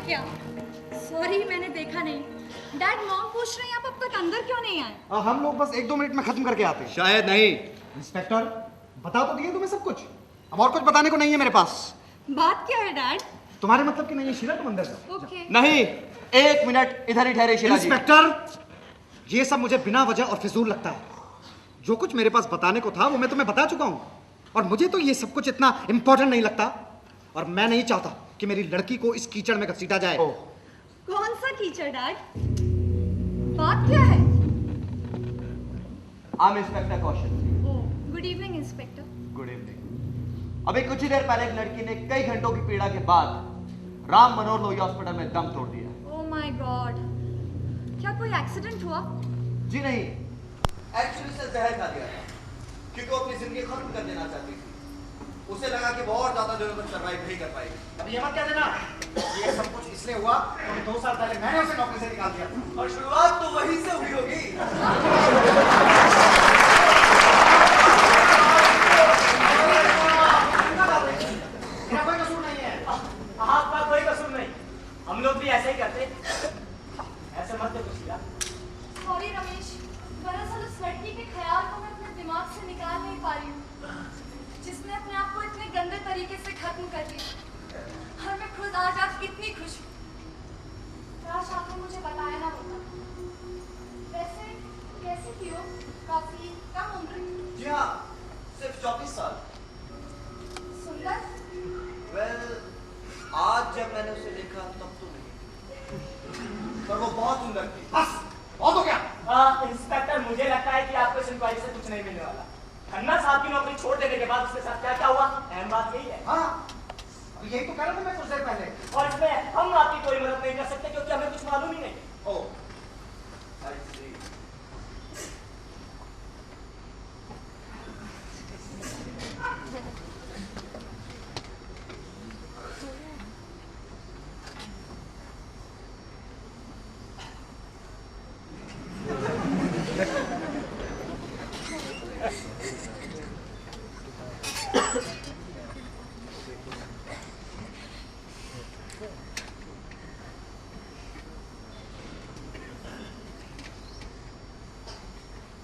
क्या? सॉरी, मैंने देखा नहीं। डैड, मॉम पूछ रहे हैं आप अब तक अंदर क्यों नहीं आए? हम लोग बस 1-2 मिनट में खत्म करके आते हैं। शायद नहीं। इंस्पेक्टर, बता तो दिए तुम्हें सब कुछ, अब और कुछ बताने को नहीं है मेरे पास। बात क्या है डैड? तुम्हारे मतलब की नहीं है शीला, तुम अंदर जाओ। ओके। नहीं, 1 मिनट इधर ही ठहरे शीला जी। इंस्पेक्टर, ये सब मुझे बिना वजह और फिजूल लगता है। जो कुछ मेरे पास बताने को था वो मैं तुम्हें बता चुका हूँ, और मुझे तो ये सब कुछ इतना इंपॉर्टेंट नहीं लगता, और मैं नहीं चाहता कि मेरी लड़की को इस कीचड़ में घसीटा जाए। कौन सा कीचड़ डैड? बात क्या है? I am inspector Kaushal. Good evening inspector. Good evening. अभी कुछ ही देर पहले एक लड़की ने कई घंटों की पीड़ा के बाद राम मनोहर लोहिया हॉस्पिटल में दम तोड़ दिया। ओह माय गॉड, क्या कोई एक्सीडेंट हुआ? जी नहीं, एक्चुअली से जहर खा दिया था, क्योंकि वो अपनी जिंदगी खत्म कर देना चाहती थी। उसे लगा कि वो और ज्यादा दिनों तक सर्वाइव नहीं कर पाएगी। अब ये मत क्या देना, ये सब कुछ इसलिए हुआ क्योंकि 2 साल पहले मैंने उसे नौकरी से निकाल दिया, और शुरुआत तो वहीं से हुई होगी। मेरा कोई कसूर नहीं है। आपका कोई कसूर नहीं, हम लोग भी ऐसे ही करते। ऐसे मत देखो शीला। सॉरी रमेश, दरअसल उस लड़की के ख्याल को मैं अपने दिमाग से निकाल नहीं पा रही हूँ, जिसने अपने आप को इतने गंदे तरीके से खत्म कर दिया। और मैं खुद आज कितनी खुश हूँ। काश आपने मुझे बताया ना होता। वैसे कैसी थी वो? काफी कम उम्र। जी हाँ, सिर्फ 24 साल। सुंदर? वेल, आज जब मैंने उसे देखा तब तो नहीं, पर वो बहुत सुंदर थी। बस, और तो क्या? इंस्पेक्टर, मुझे लगता है कि आपको इस इंक्वायरी से कुछ नहीं मिलने वाला। खन्ना साहब की नौकरी छोड़ देने के बाद उसके साथ क्या क्या हुआ, अहम बात यही है। हाँ, अब यही तो कह रहा था मैं कुछ देर पहले। और इसमें हम आपकी कोई मदद नहीं कर सकते क्योंकि हमें कुछ मालूम ही नहीं। ओह, I see.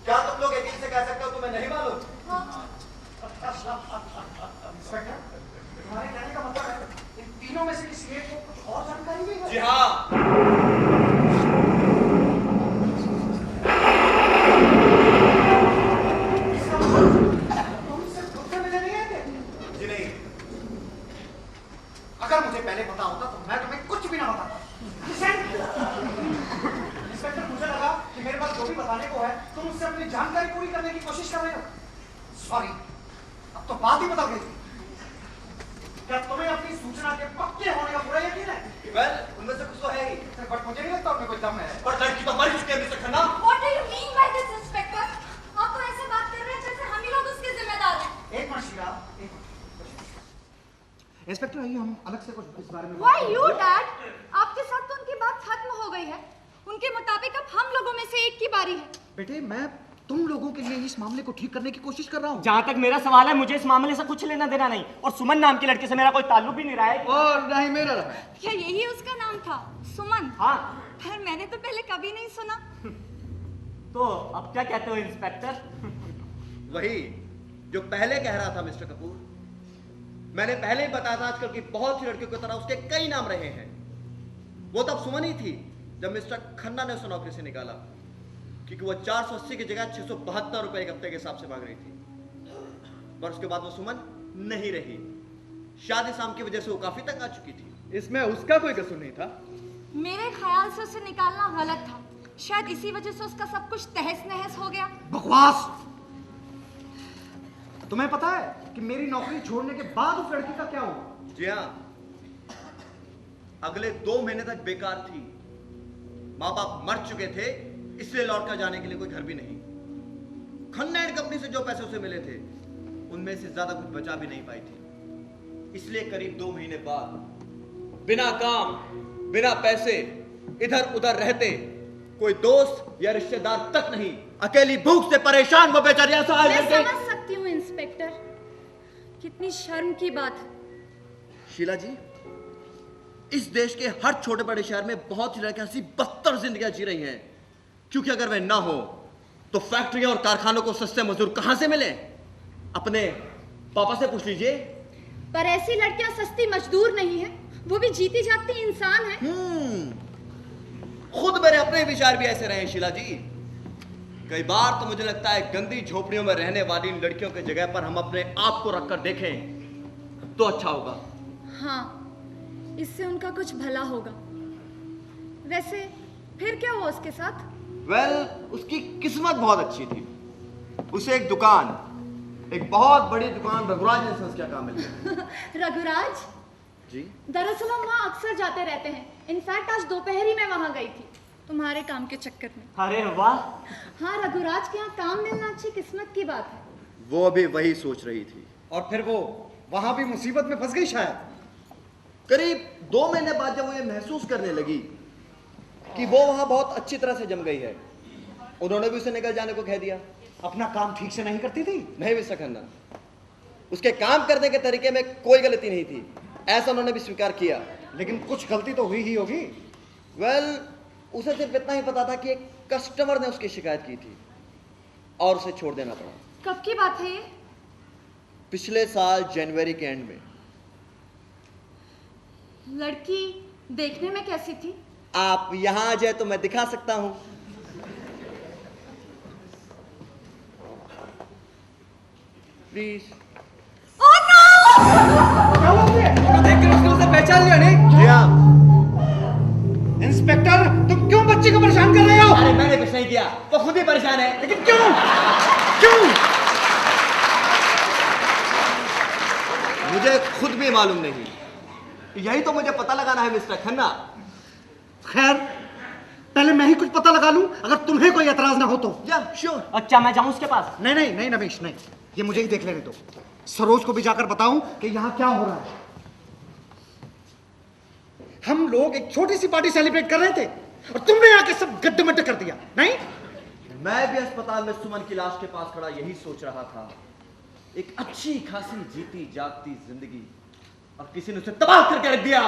क्या तुम लोग यकीन से कह सकते हो तुम्हें नहीं मालूम? इंस्पेक्टर, तुम्हारे कहने का मतलब है इन तीनों में से किसी एक को कुछ और जानकारी भी है? जी हाँ। इसका मतलब तुम सिर्फ खुद से मिलने नहीं आए थे? जी नहीं। अगर मुझे पहले पता होता तो मैं तुम्हें कुछ भी ना बताता। इंस्पेक्टर, मुझे लगा कि मेरे पास जो भी बताने को है तुम उससे अपनी जानकारी पूरी करने की कोशिश कर रहे हो। सॉरी, अब तो बात ही बदल गई। क्या तुम्हें अपनी सूचना के पक्के होने का पूरा यकीन है? वेल, उनमें से कुछ तो है ही, बट मुझे नहीं लगता उनमें कोई दम है। पर लड़की तो मर चुकी है mister Khanna. What do you mean by this, inspector? आप तो ऐसे बात कर रहे हैं जैसे हम ही लोग उसके जिम्मेदार हैं। एक मिनट शीला, एक मिनट। इंस्पेक्टर, आइए हम अलग से कुछ इस बारे में Why you, Dad? आपके साथ तो उनकी बात खत्म हो गई है। उनके मुताबिक अब हम लोगों में से एक की बारी है। बेटे, मैं तुम लोगों के लिए इस मामले को ठीक करने की कोशिश कर रहा हूँ। जहाँ तक मेरा सवाल है, मुझे इस मामले से कुछ लेना देना नहीं, और सुमन नाम की लड़के से मेरा कोई ताल्लुक भी नहीं रहा है। और नहीं मेरा रहा। क्या यही उसका नाम था, सुमन? हाँ। पर मैंने तो पहले कभी नहीं सुना। तो अब क्या कहते हो इंस्पेक्टर? वही जो पहले कह रहा था मिस्टर कपूर। मैंने पहले ही बताया था आजकल की बहुत सी लड़कियों की तरह उसके कई नाम रहे हैं। वो तब सुमन ही थी जब मिस्टर खन्ना ने उसे नौकरी से निकाला, क्योंकि वो 480 की जगह 672 रुपए एक हफ्ते के हिसाब से मांग रही थी। पर उसके बाद वो सुमन नहीं रही। शादी शाम की वजह से वो काफी तंग आ चुकी थी। इसमें उसका कोई कसूर नहीं था। मेरे ख्याल से उसे निकालना गलत था। शायद इसी वजह से उसका सब कुछ तहस नहस हो गया। बकवास। तुम्हें पता है कि मेरी नौकरी छोड़ने के बाद उस लड़की का क्या हुआ? जी हाँ, अगले 2 महीने तक बेकार थी। माँ बाप मर चुके थे, इसलिए लौट कर जाने के लिए कोई घर भी नहीं। खन्ना एंड कंपनी से जो पैसे उसे मिले थे उनमें से ज्यादा कुछ बचा भी नहीं पाई थी। इसलिए करीब 2 महीने बाद बिना काम बिना पैसे इधर उधर रहते, कोई दोस्त या रिश्तेदार तक नहीं, अकेली भूख से परेशान वो बेचारी असहाय मैं समझ सकती हूँ इंस्पेक्टर, कितनी शर्म की बात है। शीला जी, इस देश के हर छोटे बड़े शहर में बहुत सी लड़कियां ऐसी बदतर जिंदगियां जी रही हैं, क्योंकि अगर वे ना हो तो फैक्ट्रियों और कारखानों को सस्ते मजदूर कहां से मिले? अपने पापा से पूछ लीजिए। पर ऐसी लड़कियां सस्ती मजदूर नहीं है, वो भी जीती जागती इंसान है। खुद मेरे अपने विचार भी ऐसे रहे हैं शीला जी। कई बार तो मुझे लगता है गंदी झोपड़ियों में रहने वाली इन लड़कियों की जगह पर हम अपने आप को रखकर देखें तो अच्छा होगा। हाँ, इससे उनका कुछ भला होगा। वैसे फिर क्या हुआ उसके साथ? उसकी किस्मत बहुत अच्छी थी। उसे एक दुकान, एक बहुत बड़ी दुकान रघुराज एजेंसीज का काम मिल गया। रघुराज जी? दरअसल हम वहाँ अक्सर जाते रहते हैं। इनफैक्ट आज दोपहर ही मैं वहाँ गई थी तुम्हारे काम के चक्कर में। अरे वाह। हाँ, रघुराज के यहाँ काम मिलना अच्छी किस्मत की बात है। वो अभी वही सोच रही थी। और फिर वो वहां भी मुसीबत में फंस गई शायद। करीब 2 महीने बाद जब वो ये महसूस करने लगी कि वो वहां बहुत अच्छी तरह से जम गई है, उन्होंने भी उसे निकल जाने को कह दिया। अपना काम ठीक से नहीं करती थी? नहीं मिस्टर खन्ना, उसके काम करने के तरीके में कोई गलती नहीं थी, ऐसा उन्होंने भी स्वीकार किया। लेकिन कुछ गलती तो हुई ही होगी। उसे सिर्फ इतना ही पता था कि एक कस्टमर ने उसकी शिकायत की थी और उसे छोड़ देना पड़ा। कब की बात है ये? पिछले साल जनवरी के एंड में। लड़की देखने में कैसी थी? आप यहां आ जाए तो मैं दिखा सकता हूं। प्लीज। पहचान लिया नहीं? जी हाँ। इंस्पेक्टर, तुम क्यों बच्चे को परेशान कर रहे हो? अरे मैंने कुछ नहीं किया, वो खुद ही परेशान है। लेकिन क्यों? क्यों? मुझे खुद भी मालूम नहीं, यही तो मुझे पता लगाना है मिस्टर खन्ना। खैर, पहले मैं ही कुछ पता लगा लूं, अगर तुम्हें कोई एतराज ना हो तो। या श्योर। अच्छा, मैं जाऊं उसके पास? नहीं नहीं नहीं रमेश, नहीं, ये मुझे ही देख लेने दो। सरोज को भी जाकर बताऊं कि यहाँ क्या हो रहा है। हम लोग एक छोटी सी पार्टी सेलिब्रेट कर रहे थे और तुमने आके सब गड्ढे-मड्ढे कर दिया। नहीं, मैं भी अस्पताल में सुमन की लाश के पास खड़ा यही सोच रहा था। एक अच्छी खासी जीती जागती जिंदगी और किसी ने उसे तबाह करके रख दिया।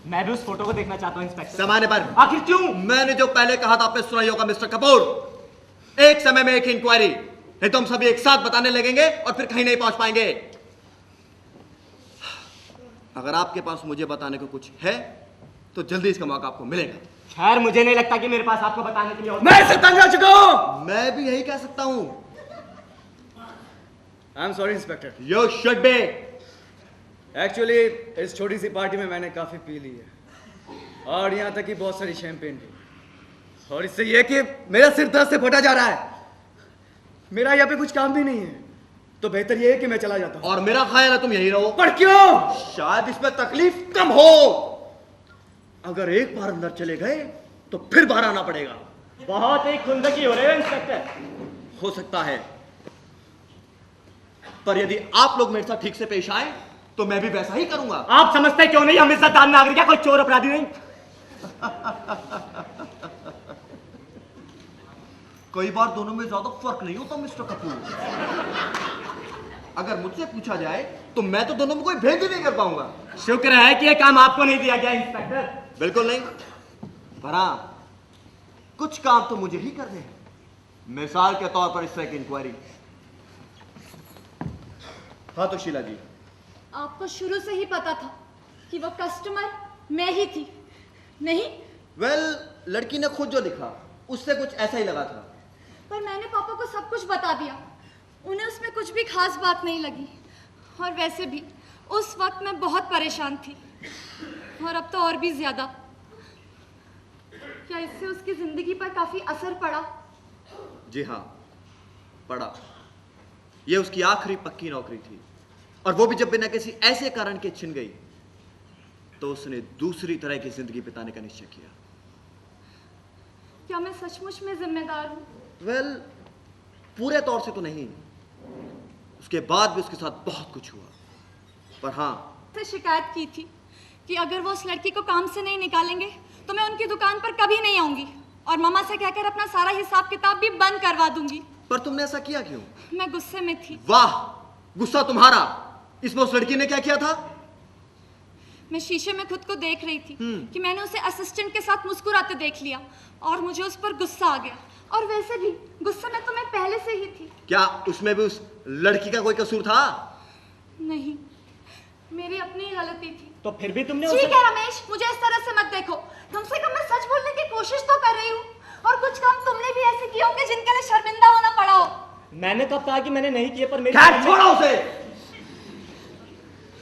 मैं भी उस फोटो को देखना चाहता हूं इंस्पेक्टर। सामान्य पर। आखिर क्यों? मैंने जो पहले कहा था आपने सुना ही होगा मिस्टर कपूर, एक समय में एक इंक्वायरी, नहीं तो हम सभी एक साथ बताने लगेंगे और फिर कहीं नहीं पहुंच पाएंगे। अगर आपके पास मुझे बताने को कुछ है तो जल्दी इसका मौका आपको मिलेगा। खैर, मुझे नहीं लगता कि मेरे पास आपको बताने के लिए मैं इससे तंग आ चुका हूं। मैं भी यही कह सकता हूं। I am sorry inspector. You should be. Actually इस छोटी सी पार्टी में मैंने काफी पी ली है और यहाँ तक कि बहुत सारी शैंपेन भी, और इससे यह कि मेरा सिर दर्द से फटा जा रहा है। मेरा यहाँ पे कुछ काम भी नहीं है, तो बेहतर यह है कि मैं चला जाता हूँ। और मेरा ख्याल है तुम यही रहो। पर क्यों? शायद इसमें तकलीफ कम हो। अगर एक बार अंदर चले गए तो फिर बाहर आना पड़ेगा। बहुत ही खुंदकी हो रहे हो इंस्पेक्टर। हो सकता है, पर यदि आप लोग मेरे साथ ठीक से पेश आए तो मैं भी वैसा ही करूंगा। आप समझते क्यों नहीं हम इज्जतदार नागरिक हैं, कोई चोर अपराधी नहीं। कई बार दोनों में ज्यादा फर्क नहीं होता मिस्टर कपूर। अगर मुझसे पूछा जाए तो मैं तो दोनों में कोई भेद ही नहीं कर पाऊंगा। शुक्र है कि यह काम आपको नहीं दिया गया इंस्पेक्टर। बिल्कुल नहीं, पर हाँ, कुछ काम तो मुझे ही करने हैं। मिसाल के तौर पर इस तरह की इंक्वायरी। हाँ तो शीला जी, आपको शुरू से ही पता था कि वो कस्टमर मैं ही थी, नहीं? लड़की ने खुद जो लिखा उससे कुछ ऐसा ही लगा था। पर मैंने पापा को सब कुछ बता दिया, उन्हें उसमें कुछ भी खास बात नहीं लगी। और वैसे भी उस वक्त मैं बहुत परेशान थी, और अब तो और भी ज्यादा। क्या इससे उसकी जिंदगी पर काफी असर पड़ा? जी हाँ, पड़ा। यह उसकी आखिरी पक्की नौकरी थी, और वो भी जब बिना किसी ऐसे कारण के छिन गई तो उसने दूसरी तरह की जिंदगी बिताने का निश्चय किया। क्या मैं सचमुच में जिम्मेदार हूँ? पूरे तौर से तो नहीं, उसके बाद भी उसके साथ बहुत कुछ हुआ। पर हाँ, से शिकायत की थी कि अगर वो उस लड़की को काम से नहीं निकालेंगे तो मैं उनकी दुकान पर कभी नहीं आऊंगी, और मामा से कहकर अपना सारा हिसाब किताब भी बंद करवा दूंगी। पर तुमने ऐसा किया क्यों? मैं गुस्से में थी। वाह, गुस्सा तुम्हारा। इसमें उस लड़की ने क्या किया था? मैं शीशे में खुद को देख रही थी कि मैंने उसे असिस्टेंट के साथ मुस्कुराते देख लिया और मुझे उस पर गुस्सा आ गया। और वैसे भी गुस्से में तो मैं पहले से ही थी। क्या उसमें भी उस लड़की का कोई कसूर था? नहीं, मेरी अपनी ही गलती थी। तो फिर भी तुमने ठीक है रमेश, मुझे इस तरह से मत देखो। कम से कम मैं सच बोलने की कोशिश तो कर रही हूँ, और कुछ काम तुमने भी ऐसे किए होंगे जिनके लिए शर्मिंदा होना पड़ा हो। मैंने कब कहा कि मैंने नहीं किए, पर मेरी खैर छोड़ो उसे।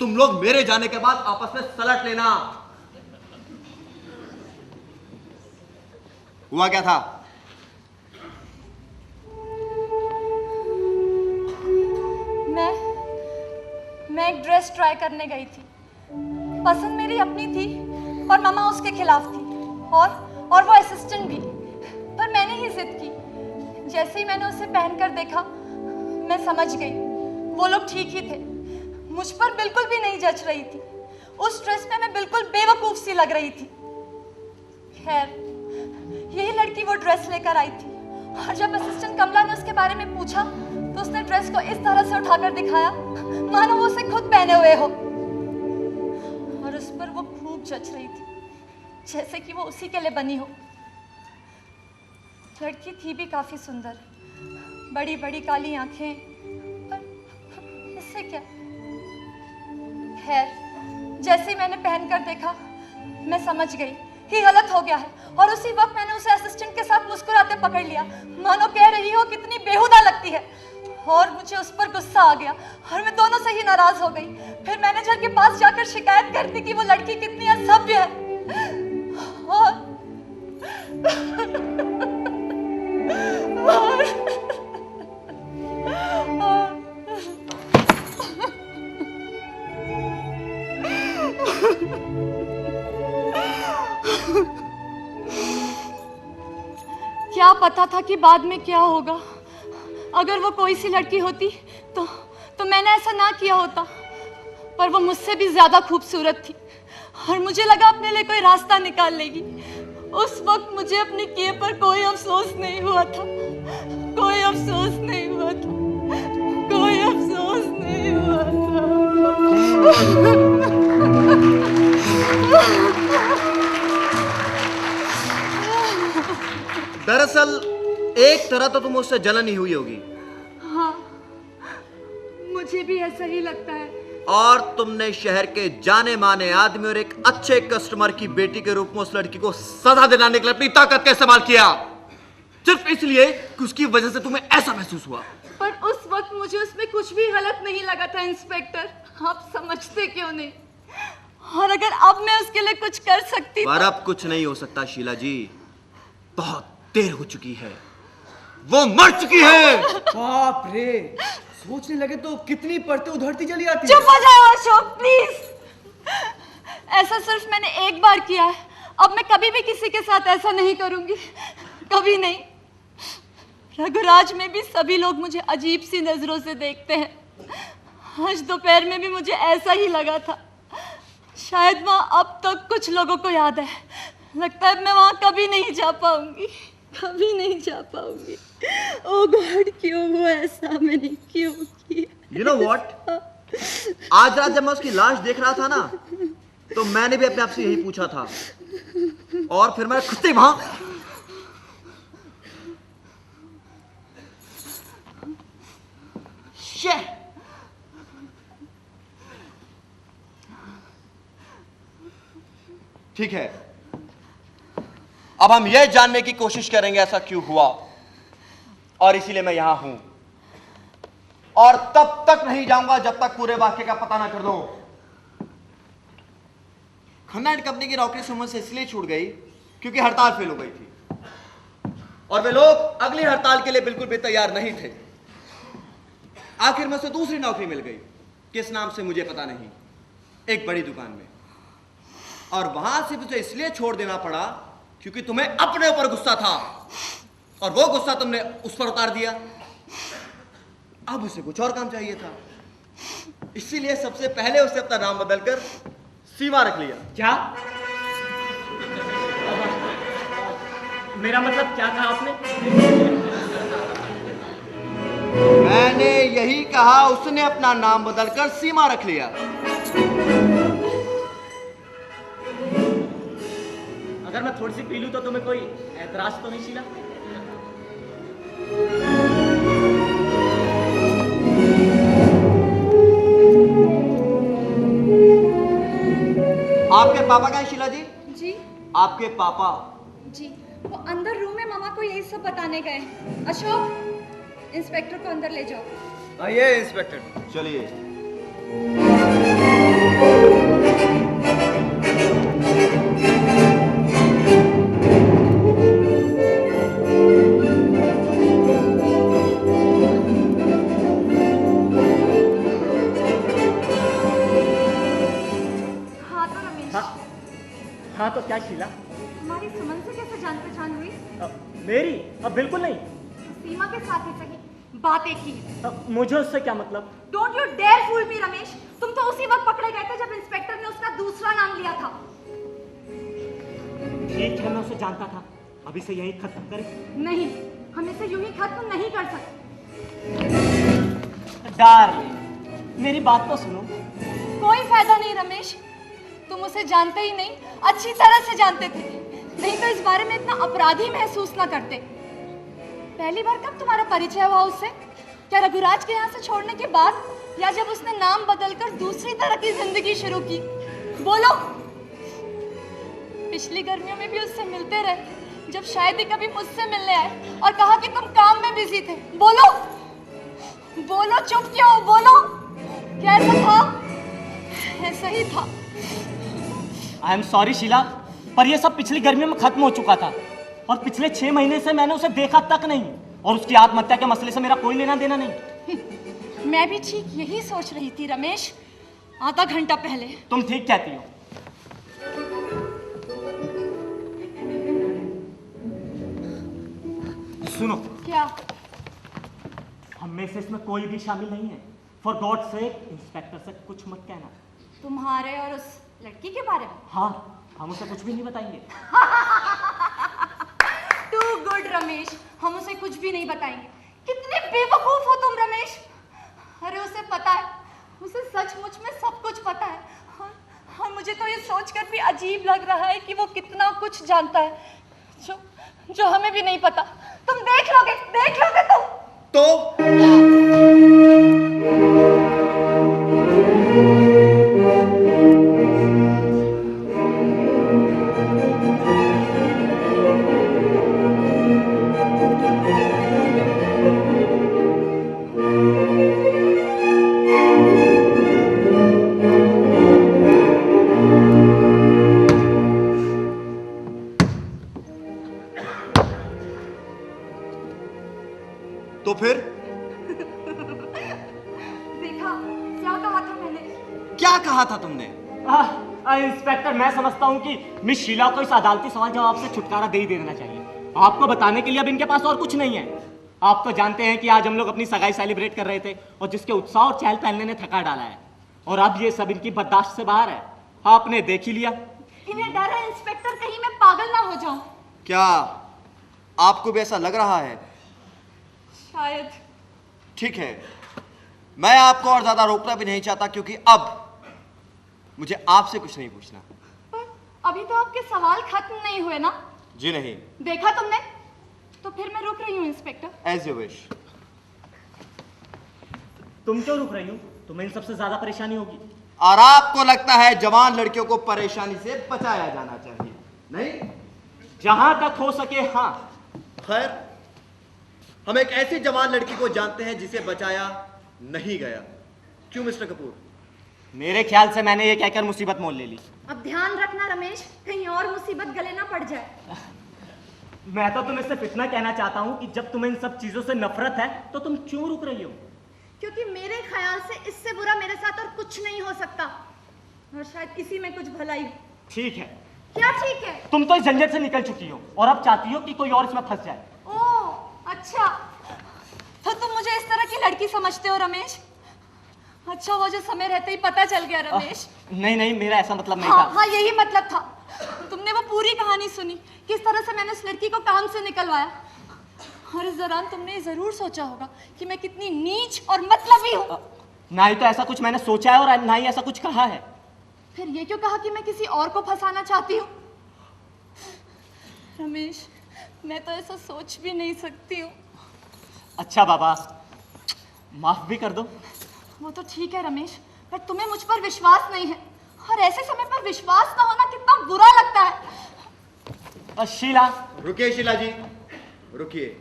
तुम लोग मेरे जाने के बाद आपस में सलट लेना। हुआ क्या था? मैं एक ड्रेस ट्राई करने गई थी। पसंद मेरी अपनी थी, पर मामा उसके खिलाफ थी, और वो असिस्टेंट भी। पर मैंने ही जिद की। जैसे ही मैंने उसे पहनकर देखा, मैं समझ गई वो लोग ठीक ही थे। मुझ पर बिल्कुल भी नहीं जच रही थी। उस ड्रेस में मैं बिल्कुल बेवकूफ सी लग रही थी। खैर, यही लड़की वो ड्रेस लेकर आई थी, और जब असिस्टेंट कमला ने उसके बारे में पूछा तो उसने ड्रेस को इस तरह से उठाकर दिखाया मानो वो उसे खुद पहने हुए हो, और उस पर वो खूब जच रही थी, जैसे कि वो उसी के लिए बनी हो। लड़की थी भी काफी सुंदर, बड़ी बड़ी काली आंखें, पर इससे क्या। खैर, जैसे ही मैंने पहनकर देखा, मैं समझ गई कि गलत हो गया है, और उसी वक्त मैंने उसे असिस्टेंट के साथ मुस्कुराते पकड़ लिया, मानो कह रही हो कितनी बेहुदा लगती है। और मुझे उस पर गुस्सा आ गया, और मैं दोनों से ही नाराज हो गई। फिर मैनेजर के पास जाकर शिकायत कर दी कि वो लड़की कितनी असभ्य है। क्या पता था कि बाद में क्या होगा। अगर वो कोई सी लड़की होती तो मैंने ऐसा ना किया होता, पर वो मुझसे भी ज्यादा खूबसूरत थी, और मुझे लगा अपने लिए कोई रास्ता निकाल लेगी। उस वक्त मुझे अपने किए पर कोई अफसोस नहीं हुआ था, कोई अफसोस नहीं हुआ था, कोई अफसोस नहीं हुआ था। दरअसल एक तरह तो तुम उससे जलन ही हुई होगी। हाँ, मुझे भी ऐसा ही लगता है। और तुमने शहर के जाने माने आदमी और एक अच्छे कस्टमर की बेटी के रूप में उस लड़की को सजा दिलाने के लिए अपनी ताकत का इस्तेमाल किया, सिर्फ इसलिए कि उसकी वजह से तुम्हें ऐसा महसूस हुआ। पर उस वक्त मुझे उसमें कुछ भी गलत नहीं लगा था इंस्पेक्टर, आप समझते क्यों नहीं? और अगर अब मैं उसके लिए कुछ कर सकती पर अब कुछ नहीं हो सकता शीला जी, बहुत देर हो चुकी है, वो मर चुकी है। बाप रे, सोचने लगे तो कितनी परतें उधरती चली आती है। चुप हो जाओ अशोक प्लीज। ऐसा सिर्फ मैंने एक बार किया है, अब मैं कभी भी किसी के साथ ऐसा नहीं करूंगी, कभी नहीं। रघुराज में भी सभी लोग मुझे अजीब सी नजरों से देखते हैं। आज दोपहर में भी मुझे ऐसा ही लगा था। शायद वहां अब तक कुछ लोगों को याद है। लगता है मैं वहां कभी नहीं जा पाऊंगी, कभी नहीं जा पाऊंगी। ओ गॉड, क्यों हुआ ऐसा? मैंने क्यों किया? You know what? आज रात जब मैं उसकी लाश देख रहा था ना, तो मैंने भी अपने आप से यही पूछा था, और फिर मैं खुद से वहां ठीक है, अब हम यह जानने की कोशिश करेंगे ऐसा क्यों हुआ, और इसीलिए मैं यहां हूं, और तब तक नहीं जाऊंगा जब तक पूरे वाक्य का पता ना कर लो। खन्ना एंड कंपनी की नौकरी सुमन से इसलिए छूट गई क्योंकि हड़ताल फेल हो गई थी, और वे लोग अगली हड़ताल के लिए बिल्कुल भी तैयार नहीं थे। आखिर में उसे दूसरी नौकरी मिल गई, किस नाम से मुझे पता नहीं, एक बड़ी दुकान में, और वहां से उसे इसलिए छोड़ देना पड़ा क्योंकि तुम्हें अपने ऊपर गुस्सा था, और वो गुस्सा तुमने उस पर उतार दिया। अब उसे कुछ और काम चाहिए था, इसीलिए सबसे पहले उसे अपना नाम बदलकर सीमा रख लिया। क्या? मेरा मतलब क्या कहा आपने? मैंने यही कहा, उसने अपना नाम बदलकर सीमा रख लिया। अगर मैं थोड़ी सी पी लूं तो तुम्हें कोई ऐतराज तो नहीं शीला? आपके पापा कहाँ हैं शीला जी? जी आपके पापा? जी, वो अंदर रूम में मामा को यही सब बताने गए। अशोक, इंस्पेक्टर को अंदर ले जाओ। आइए इंस्पेक्टर। चलिए। हाँ तो रमेश, हाँ तो क्या शीला? तुम्हारी सुमन से कैसे जान पहचान हुई? मेरी? अब बिल्कुल नहीं। सीमा के साथ ही सही, बात एक ही है। मुझे उससे क्या मतलब? डोंट यू डेयर फूल मी रमेश। तुम तो उसी वक्त पकड़े गए थे जब इंस्पेक्टर ने उसका दूसरा नाम लिया था। ठीक है, मैं उसे जानता था। अभी से यही खत्म करें? नहीं, हम इसे यूं ही खत्म नहीं कर सकते। डार्लिंग, मेरी बात तो सुनो। कोई फायदा नहीं रमेश, तुम उसे जानते ही नहीं, अच्छी तरह से जानते थे, नहीं तो इस बारे में इतना अपराधी महसूस ना करते। पहली बार कब तुम्हारा परिचय हुआ उससे? क्या रघुराज के यहाँ से छोड़ने के बाद, या जब उसने नाम बदलकर दूसरी तरह की जिंदगी शुरू की? बोलो। पिछली गर्मियों में भी उससे मिलते रहे, जब शायद ही कभी मुझसे मिलने आए और कहा कि तुम काम में बिजी थे। बोलो बोलो, चुप क्यों हो? बोलो, क्या ऐसा था? ऐसा ही था। आई एम सॉरी शीला, पर यह सब पिछली गर्मियों में खत्म हो चुका था और पिछले 6 महीने से मैंने उसे देखा तक नहीं, और उसकी आत्महत्या के मसले से मेरा कोई लेना देना नहीं। मैं भी ठीक यही सोच रही थी रमेश, आधा घंटा पहले। तुम ठीक कहती हो। सुनो, क्या? हम में से इसमें कोई भी शामिल नहीं है। फॉर गॉड सेक, इंस्पेक्टर से कुछ मत कहना। तुम्हारे और उस लड़की के बारे में? हाँ, हम उसे कुछ भी नहीं बताएंगे। टू गुड रमेश, हम उसे कुछ भी नहीं बताएंगे। कितने बेवकूफ हो तुम रमेश। अरे उसे पता है, उसे सचमुच में सब कुछ पता है। और मुझे तो ये सोचकर भी अजीब लग रहा है कि वो कितना कुछ जानता है जो हमें भी नहीं पता। तुम देख लोगे तुम। तो फिर देखा क्या कहा था मैंने? क्या कहा था तुमने? इंस्पेक्टर, मैं समझता हूँ कि मिस शीला को इस अदालती सवाल जवाब से छुटकारा दे ही देना चाहिए। आपको बताने के लिए अब इनके पास और कुछ नहीं है। आप तो जानते हैं कि आज हम लोग अपनी सगाई सेलिब्रेट कर रहे थे और जिसके उत्साह और चहल पहलने ने थका डाला है, और अब ये सब इनकी बर्दाश्त से बाहर है। आपने देख ही लिया। इन्हें डर है इंस्पेक्टर, कहीं मैं पागल ना हो जाऊं। क्या आपको भी ऐसा लग रहा है? शायद। ठीक है, मैं आपको और ज्यादा रोकना भी नहीं चाहता, क्योंकि अब मुझे आपसे कुछ नहीं पूछना। पर अभी तो आपके सवाल खत्म नहीं हुए ना? जी नहीं। देखा तुमने? तो फिर मैं रुक रही हूँ इंस्पेक्टर। As you wish. तुम क्यों रुक रही हो? तुम्हें इन सबसे ज्यादा परेशानी होगी। और आपको लगता है जवान लड़कियों को परेशानी से बचाया जाना चाहिए, नहीं? जहां तक हो सके हाँ। खैर, हम एक ऐसी जवान लड़की को जानते हैं जिसे बचाया नहीं गया। क्यों मिस्टर कपूर? मेरे ख्याल से मैंने ये कहकर मुसीबत मोल ले ली। अब ध्यान रखना रमेश, कहीं और मुसीबत गले ना पड़ जाए। मैं तो तुम्हें सिर्फ इतना कहना चाहता हूँ कि जब तुम्हें इन सब चीजों से नफरत है तो तुम क्यों रुक रही हो? क्योंकि मेरे ख्याल से इससे बुरा मेरे साथ और कुछ नहीं हो सकता, और शायद इसी में कुछ भलाई। ठीक है। क्या ठीक है? तुम तो इस झंझट से निकल चुकी हो और अब चाहती हो कि कोई और इसमें फंस जाए। ओह अच्छा, तो तुम मुझे इस तरह की लड़की समझते हो रमेश? अच्छा, वो जो समय रहते ही पता चल गया रमेश। नहीं नहीं, मेरा ऐसा मतलब नहीं हाँ, था। हाँ यही मतलब था। तुमने वो पूरी कहानी सुनी, किस तरह से मैंने उस लड़की को काम से निकलवाया, और इस दौरान तुमने ये जरूर सोचा होगा कि मैं कितनी नीच और मतलबी हूँ। ना ही तो ऐसा कुछ मैंने सोचा है और ना ही ऐसा कुछ कहा है। फिर ये क्यों कहा कि मैं किसी और को फंसाना चाहती हूँ? रमेश, मैं तो ऐसा सोच भी नहीं सकती हूँ। अच्छा बाबा, माफ भी कर दो। वो तो ठीक है रमेश, पर तुम्हें मुझ पर विश्वास नहीं है, और ऐसे समय पर विश्वास ना होना कितना बुरा लगता है। शीला। रुकिए शीला जी, रुकिए।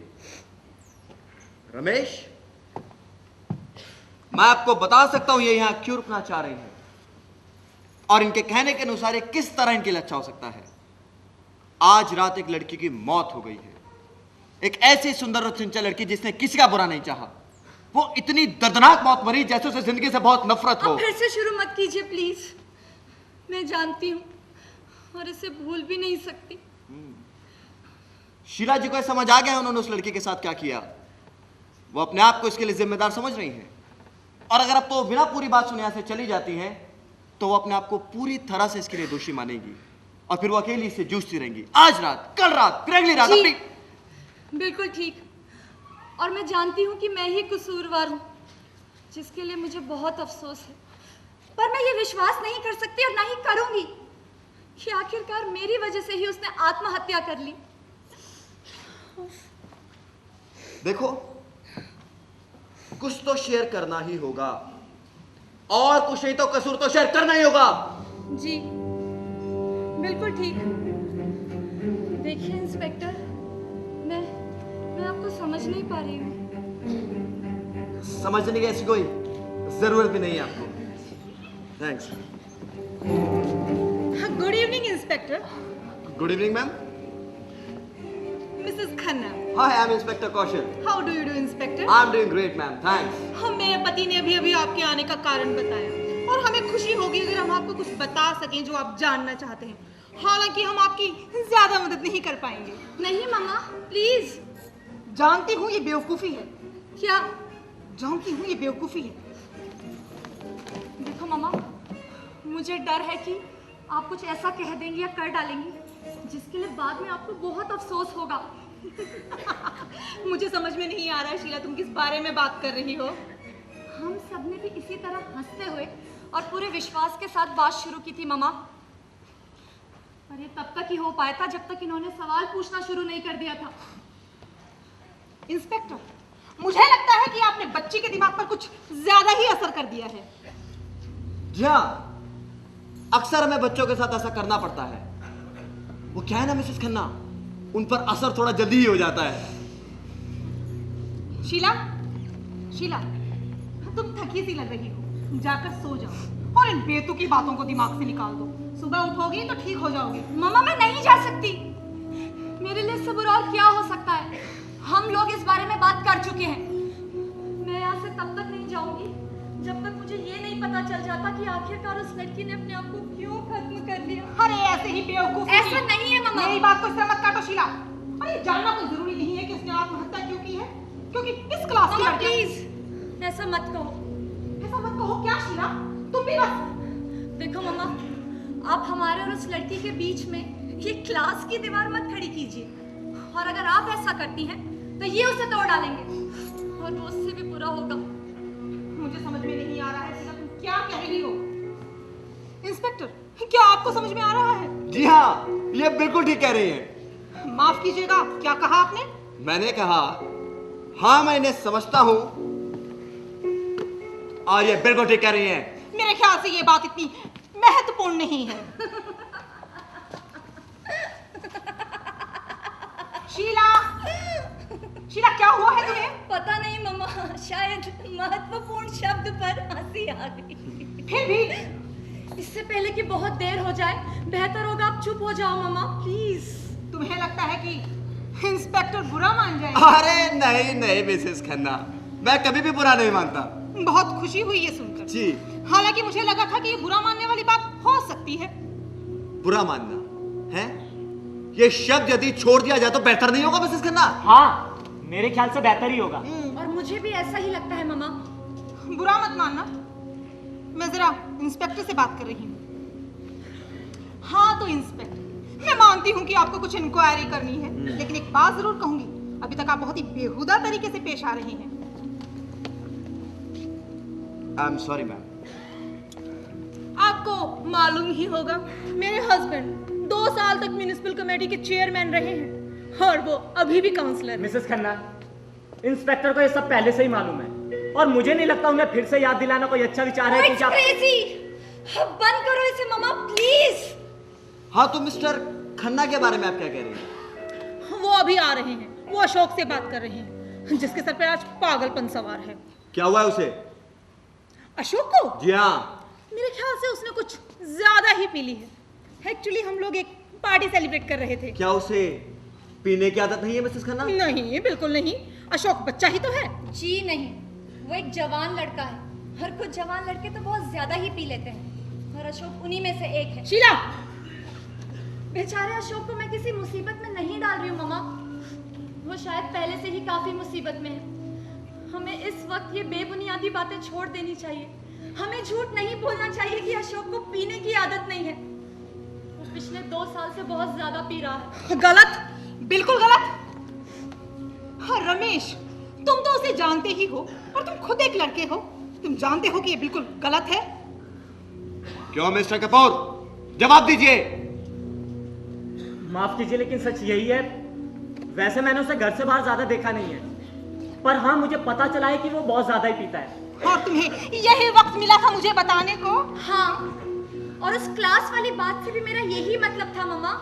रमेश, मैं आपको बता सकता हूं ये यहां क्यों रुकना चाह रही हैं, और इनके कहने के अनुसार ये किस तरह इनके लिए अच्छा हो सकता है। आज रात एक लड़की की मौत हो गई है, एक ऐसी सुंदर और चंचल लड़की जिसने किसी का बुरा नहीं चाहा। वो इतनी दर्दनाक मौत मरी जैसे उसे जिंदगी से बहुत नफरत हो। अब फिर से शुरू मत कीजिए प्लीज। मैं जानती हूँ और इसे भूल भी नहीं सकती। शीला जी को समझ आ गया है उन्होंने उस लड़की के साथ क्या किया। वो अपने आप को इसके लिए जिम्मेदार समझ रही हैं, और अगर अब तो बिना पूरी बात सुने यहाँ से चली जाती हैं तो वो अपने आप को पूरी तरह से इसके लिए दोषी मानेगी, और फिर वो अकेली इससे जूझती रहेंगी। आज रात, कल रात, फिर अगली रात अपनी। बिल्कुल ठीक, और मैं जानती हूँ कि मैं ही कसूरवार हूँ, जिसके लिए मुझे बहुत अफसोस है। पर मैं ये विश्वास नहीं कर सकती और ना ही करूंगी कि आखिरकार मेरी वजह से ही उसने आत्महत्या कर ली। देखो, कुछ तो शेयर करना ही होगा, और कुछ नहीं तो कसूर तो शेयर करना ही होगा। जी बिल्कुल ठीक। देखिए इंस्पेक्टर, मैं आपको समझ नहीं पा रही हूँ। समझने की ऐसी कोई जरूरत भी नहीं है आपको। Thanks. Good evening inspector. Good evening ma'am. Mrs Khanna. Hi, I am inspector Kaushal. How do you do inspector? I am doing great ma'am, thanks. हम मेरे पति ने अभी आपके आने का कारण बताया, और हमें खुशी होगी अगर हम आपको कुछ बता सकें जो आप जानना चाहते हैं। हालांकि हम आपकी ज्यादा मदद नहीं कर पाएंगे। नहीं मामा, प्लीज। जानती हूँ ये बेवकूफी है। क्या? जानती हूँ ये बेवकूफी है। देखो मामा, मुझे डर है कि आप कुछ ऐसा कह देंगी या कर डालेंगी जिसके लिए बाद में आपको बहुत अफसोस होगा। मुझे समझ में नहीं आ रहा है शीला, तुम किस बारे में बात कर रही हो? हम सबने भी इसी तरह हंसते हुए और पूरे विश्वास के साथ बात शुरू की थी मामा, और ये तब तक ही हो पाया था जब तक इन्होंने सवाल पूछना शुरू नहीं कर दिया था। इंस्पेक्टर, मुझे लगता है कि आपने बच्ची के दिमाग पर कुछ ज्यादा ही असर कर दिया है। जी हाँ, अक्सर हमें बच्चों के साथ ऐसा करना पड़ता है। वो क्या है ना मिसेस खन्ना, उन पर असर थोड़ा जल्दी ही हो जाता है। शीला, शीला, तुम थकी सी लग रही हो, जाकर सो जाओ और इन बेतुकी बातों को दिमाग से निकाल दो। सुबह उठोगी तो ठीक हो जाओगी। मामा, मैं नहीं जा सकती। मेरे लिए इससे बुरा और क्या हो सकता है? हम लोग इस बारे में बात कर चुके हैं। मैं यहाँ से तब तक नहीं जाऊंगी जब तक मुझे ये नहीं पता चल जाता कि आखिरकार उस लड़की ने अपने आप को क्यों खत्म कर लिया। अरे ऐसे ही बेवकूफ। ऐसा नहीं है मामा। मेरी बात को इससे मत काटो शीला। अरे जानना कोई जरूरी नहीं है कि उसने आत्महत्या क्यों की है, क्योंकि इस क्लास की मामा लड़कियां। प्लीज ऐसा मत कहो। ऐसा मत कहो क्या शीला? तुम भी बस। देखो मामा, आप हमारे और उस लड़की के बीच में ये क्लास की दीवार मत खड़ी कीजिए, और अगर आप ऐसा करती हैं तो ये उसे तोड़ डालेंगे, और वो उससे भी बुरा होगा। मुझे समझ में नहीं आ रहा है शीला, तुम क्या कह रही हो? इंस्पेक्टर, क्या आपको समझ में आ रहा है? जी हाँ, ये बिल्कुल ठीक कह रही हैं। माफ कीजिएगा, क्या कहा आपने? मैंने कहा हाँ, मैं इन्हें समझता हूँ, और ये बिल्कुल ठीक कह रही हैं। मेरे ख्याल से ये बात इतनी महत्वपूर्ण नहीं है। शीला, शीला क्या हुआ है तुम्हें? पता नहीं मामा, शायद महत्वपूर्ण शब्द पर हंसी आ गई। फिर भी इससे पहले कि बहुत देर हो जाए, बेहतर होगा आप चुप हो जाओ मामा, प्लीज। तुम्हें लगता है कि इंस्पेक्टर बुरा मान जाएगा? अरे नहीं नहीं मिसेस खन्ना, मैं कभी भी बुरा नहीं मानता। बहुत खुशी हुई ये सुनकर। जी। हालांकि मुझे लगा था कि ये बुरा मानने वाली बात हो सकती है। बुरा मानना है, ये शब्द यदि छोड़ दिया जाए तो बेहतर नहीं होगा मिसेस खन्ना? हाँ, मेरे ख्याल से बेहतर ही होगा। और मुझे भी ऐसा ही लगता है मामा। बुरा मत मानना, मैं जरा इंस्पेक्टर से बात कर रही हूँ। हाँ तो इंस्पेक्टर, मैं मानती हूँ कि आपको कुछ इंक्वायरी करनी है, लेकिन एक बात जरूर कहूंगी, अभी तक आप बहुत ही बेहुदा तरीके से पेश आ रहे हैं। I am sorry ma'am. आपको मालूम ही होगा, मेरे हस्बैंड 2 साल तक म्युनिसिपल कमेटी के चेयरमैन रहे हैं और वो अभी भी काउंसलर हैं। मिसेस खन्ना, इंस्पेक्टर को ये सब पहले से ही मालूम है और मुझे नहीं लगता उन्हें फिर से याद दिलाना कोई अच्छा विचार है। It's crazy! बंद करो इसे मम्मा प्लीज। हाँ, तो मिस्टर खन्ना के बारे में आप क्या कह रही हैं? वो अभी आ रहे हैं, वो अशोक से बात कर रहे हैं जिसके सर पे आज पागलपन सवार है। क्या हुआ है उसे? अशोक को? जी हाँ। मेरे ख्याल से उसने कुछ ज्यादा ही पी ली है। एक्चुअली हम लोग एक पार्टी सेलिब्रेट कर रहे थे। क्या उसे पीने की आदत नहीं है मिसेस खन्ना? नहीं, बिल्कुल नहीं। अशोक बच्चा ही तो है। जी नहीं, वो एक जवान लड़का है और कुछ जवान लड़के तो बहुत ज्यादा ही पी लेते हैं और अशोक उन्हीं में से एक है। शीला, बेचारे अशोक को मैं किसी मुसीबत में नहीं डाल रही हूँ मम्मा, वो शायद पहले से ही काफी मुसीबत में है। हमें इस वक्त ये बेबुनियादी बातें छोड़ देनी चाहिए। हमें झूठ नहीं बोलना चाहिए कि अशोक को पीने की आदत नहीं है। वो पिछले 2 साल से बहुत ज्यादा पी रहा है। गलत, बिल्कुल गलत। हाँ रमेश, तुम तो उसे जानते ही हो और तुम खुद एक लड़के हो। तुम जानते हो कि ये बिल्कुल गलत है। क्यों मिस्टर कपूर, जवाब दीजिए। माफ कीजिए लेकिन सच यही है। वैसे मैंने उसे घर से बाहर ज्यादा देखा नहीं है, पर हाँ मुझे पता चला है कि वो बहुत ज्यादा ही पीता है। और तुम्हें यही वक्त मिला था मुझे बताने को? हाँ, और उस क्लास वाली बात से भी मेरा यही मतलब था मम्मा।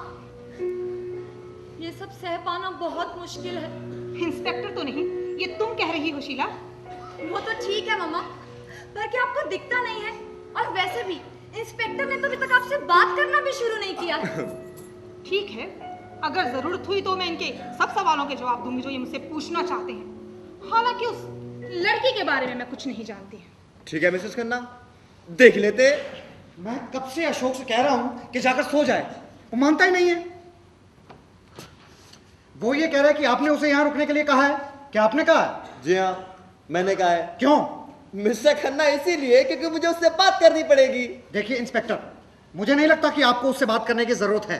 ये सब सह पाना बहुत मुश्किल है। इंस्पेक्टर तो नहीं, ये तुम कह रही हो शीला? वो तो ठीक है मम्मा, पर क्या आपको दिखता नहीं है? और वैसे भी इंस्पेक्टर ने तो अभी तक आपसे बात करना भी शुरू नहीं किया। ठीक है, अगर जरूरत हुई तो मैं इनके सब सवालों के जवाब दूंगी जो ये मुझसे पूछना चाहते हैं। हालांकि उस लड़की के बारे में मैं कुछ नहीं जानती। ठीक है मिसेस खन्ना, देख लेते। मैं कब से अशोक से कह रहा हूं कि जाकर सो जाए, वो मानता ही नहीं है। वो ये कह रहा है कि आपने उसे यहां रुकने के लिए कहा है। क्या आपने कहा है? जी हाँ, मैंने कहा है। क्यों? मिस्टर खन्ना इसीलिए क्योंकि मुझे उससे बात करनी पड़ेगी। देखिए इंस्पेक्टर, मुझे नहीं लगता कि आपको उससे बात करने की जरूरत है,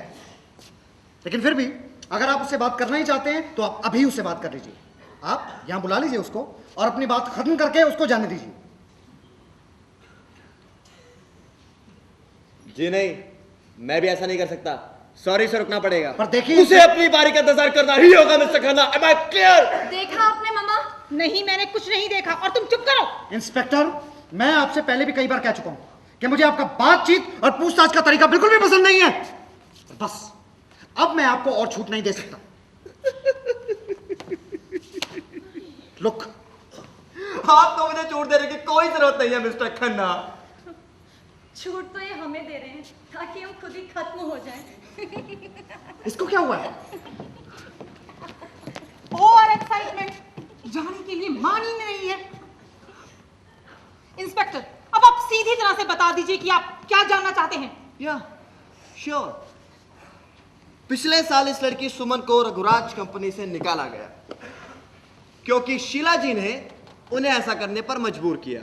लेकिन फिर भी अगर आप उससे बात करना ही चाहते हैं तो आप अभी उससे बात कर लीजिए। आप यहां बुला लीजिए उसको और अपनी बात खत्म करके उसको जाने दीजिए। जी नहीं, मैं भी ऐसा नहीं कर सकता। सॉरी से रुकना पड़ेगा। पर देखिए, उसे अपनी बारी का इंतजार करना ही होगा mister Khanna. Am I clear? देखा आपने मम्मा? नहीं, मैंने कुछ नहीं देखा और तुम चुप करो। इंस्पेक्टर, मैं आपसे पहले भी कई बार कह चुका हूं कि मुझे आपका बातचीत और पूछताछ का तरीका बिल्कुल भी पसंद नहीं है। बस अब मैं आपको और छूट नहीं दे सकता। लुक, आपको मुझे छूट देने की कोई जरूरत नहीं है मिस्टर खन्ना। छूट तो ये हमें दे रहे हैं ताकि हम खुद ही खत्म हो जाएं। इसको क्या हुआ है? ओवर एक्साइटमेंट जाने के लिए मान ही नहीं है। इंस्पेक्टर, अब आप सीधी तरह से बता दीजिए कि आप क्या जानना चाहते हैं। या श्योर। पिछले साल इस लड़की सुमन को रघुराज कंपनी से निकाला गया क्योंकि शीला जी ने उन्हें ऐसा करने पर मजबूर किया,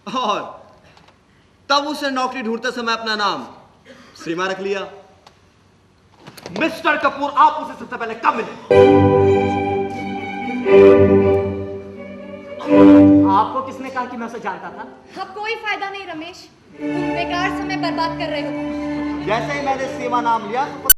और तब उसे नौकरी ढूंढते समय अपना नाम सीमा रख लिया। मिस्टर कपूर, आप उसे सबसे पहले कब मिले? आपको किसने कहा कि मैं उसे जानता था? अब कोई फायदा नहीं रमेश, तुम बेकार समय बर्बाद कर रहे हो। जैसे ही मैंने सीमा नाम लिया तो